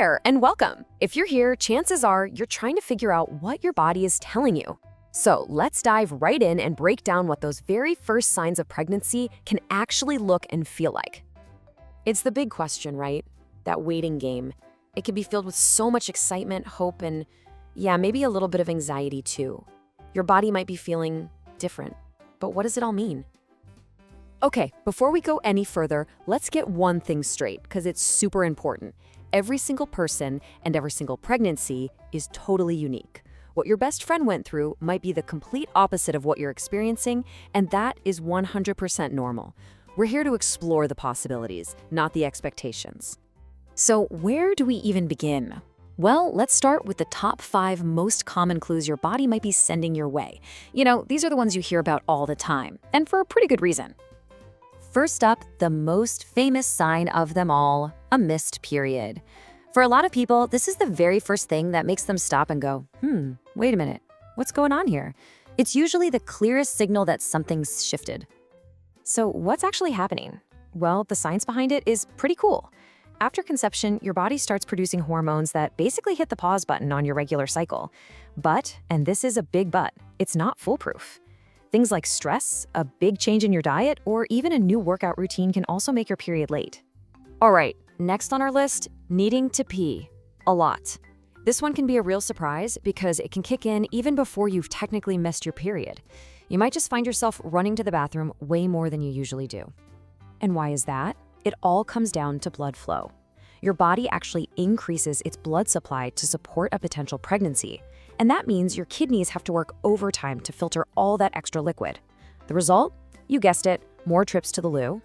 there, and welcome. If you're here, chances are you're trying to figure out what your body is telling you. So let's dive right in and break down what those very first signs of pregnancy can actually look and feel like. It's the big question, right? That waiting game. It can be filled with so much excitement, hope, and yeah, maybe a little bit of anxiety too. Your body might be feeling different, but what does it all mean? Okay, before we go any further, let's get one thing straight, because it's super important. Every single person and every single pregnancy is totally unique. What your best friend went through might be the complete opposite of what you're experiencing, and that is 100% normal. We're here to explore the possibilities, not the expectations. So where do we even begin? Well, let's start with the top 5 most common clues your body might be sending your way. These are the ones you hear about all the time, and for a pretty good reason. First up, the most famous sign of them all, a missed period. For a lot of people, this is the very first thing that makes them stop and go, wait a minute, what's going on here? It's usually the clearest signal that something's shifted. So what's actually happening? Well, the science behind it is pretty cool. After conception, your body starts producing hormones that basically hit the pause button on your regular cycle. But, and this is a big but, it's not foolproof. Things like stress, a big change in your diet, or even a new workout routine can also make your period late. All right, next on our list, needing to pee. A lot. This one can be a real surprise because it can kick in even before you've technically missed your period. You might just find yourself running to the bathroom way more than you usually do. And why is that? It all comes down to blood flow. Your body actually increases its blood supply to support a potential pregnancy. And that means your kidneys have to work overtime to filter all that extra liquid. The result? You guessed it, more trips to the loo.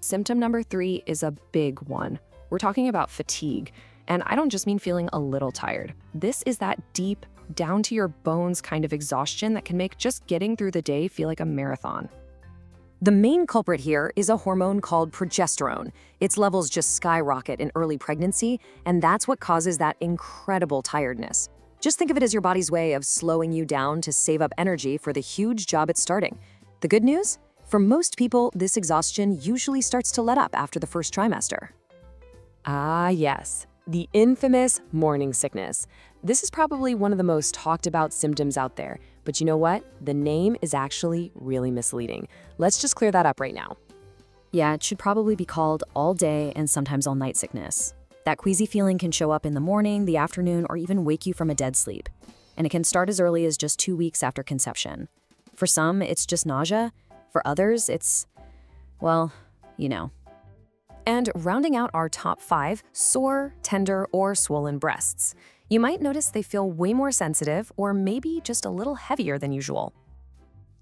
Symptom number 3 is a big one. We're talking about fatigue, and I don't just mean feeling a little tired. This is that deep, down to your bones kind of exhaustion that can make just getting through the day feel like a marathon. The main culprit here is a hormone called progesterone. Its levels just skyrocket in early pregnancy, and that's what causes that incredible tiredness. Just think of it as your body's way of slowing you down to save up energy for the huge job it's starting. The good news? For most people, this exhaustion usually starts to let up after the first trimester. Ah, yes, the infamous morning sickness. This is probably one of the most talked about symptoms out there, but you know what? The name is actually really misleading. Let's just clear that up right now. Yeah, it should probably be called all day and sometimes all night sickness. That queasy feeling can show up in the morning, the afternoon, or even wake you from a dead sleep. And it can start as early as just 2 weeks after conception. For some, it's just nausea. For others, it's, well, And rounding out our top 5, sore, tender, or swollen breasts. You might notice they feel way more sensitive or maybe just a little heavier than usual.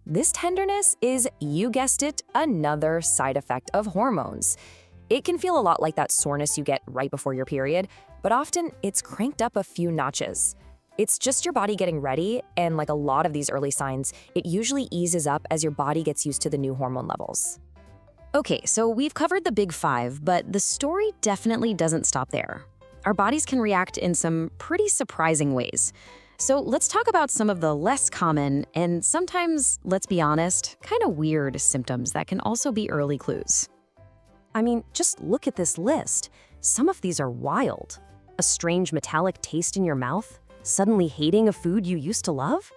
This tenderness is, you guessed it, another side effect of hormones. It can feel a lot like that soreness you get right before your period, but often it's cranked up a few notches. It's just your body getting ready, and like a lot of these early signs, it usually eases up as your body gets used to the new hormone levels. Okay, so we've covered the big 5, but the story definitely doesn't stop there. Our bodies can react in some pretty surprising ways. So let's talk about some of the less common and sometimes, let's be honest, kind of weird symptoms that can also be early clues. I mean, just look at this list. Some of these are wild. A strange metallic taste in your mouth? Suddenly hating a food you used to love?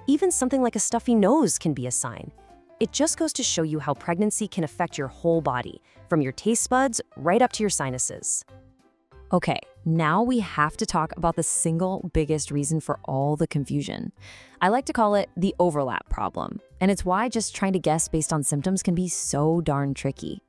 Even something like a stuffy nose can be a sign. It just goes to show you how pregnancy can affect your whole body, from your taste buds right up to your sinuses. Okay, now we have to talk about the single biggest reason for all the confusion. I like to call it the overlap problem, and it's why just trying to guess based on symptoms can be so darn tricky.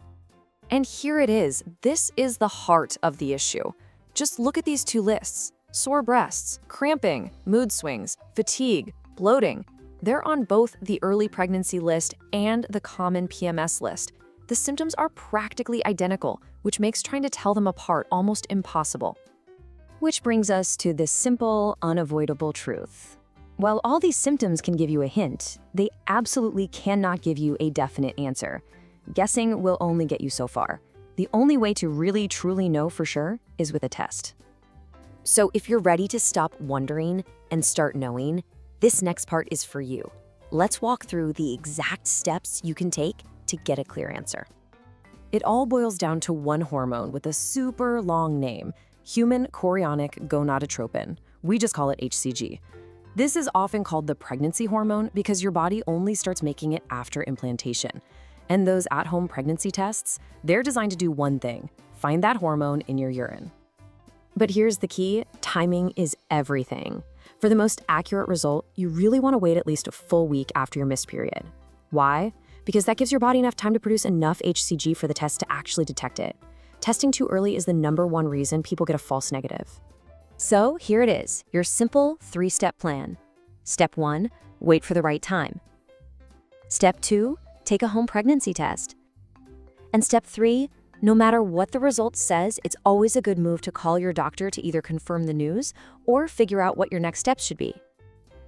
And here it is. This is the heart of the issue. Just look at these 2 lists. Sore breasts, cramping, mood swings, fatigue, bloating. They're on both the early pregnancy list and the common PMS list. The symptoms are practically identical, which makes trying to tell them apart almost impossible. Which brings us to this simple, unavoidable truth. While all these symptoms can give you a hint, they absolutely cannot give you a definite answer. Guessing will only get you so far. The only way to really truly know for sure is with a test. So if you're ready to stop wondering and start knowing, this next part is for you. Let's walk through the exact steps you can take to get a clear answer. It all boils down to one hormone with a super long name. human chorionic gonadotropin. We just call it HCG. This is often called the pregnancy hormone because your body only starts making it after implantation. And those at-home pregnancy tests, they're designed to do one thing: find that hormone in your urine. But here's the key: timing is everything. For the most accurate result, you really want to wait at least a full week after your missed period. Why? Because that gives your body enough time to produce enough HCG for the test to actually detect it. Testing too early is the #1 reason people get a false negative. So here it is, your simple 3-step plan. Step 1, wait for the right time. Step 2, take a home pregnancy test. And step 3, no matter what the result says, it's always a good move to call your doctor to either confirm the news or figure out what your next steps should be.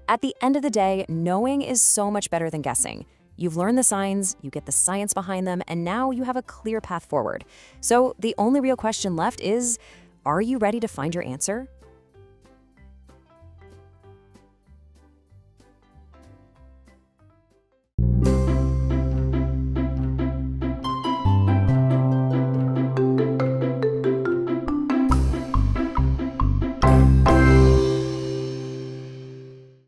At the end of the day, knowing is so much better than guessing. You've learned the signs, you get the science behind them, and now you have a clear path forward. So the only real question left is, are you ready to find your answer?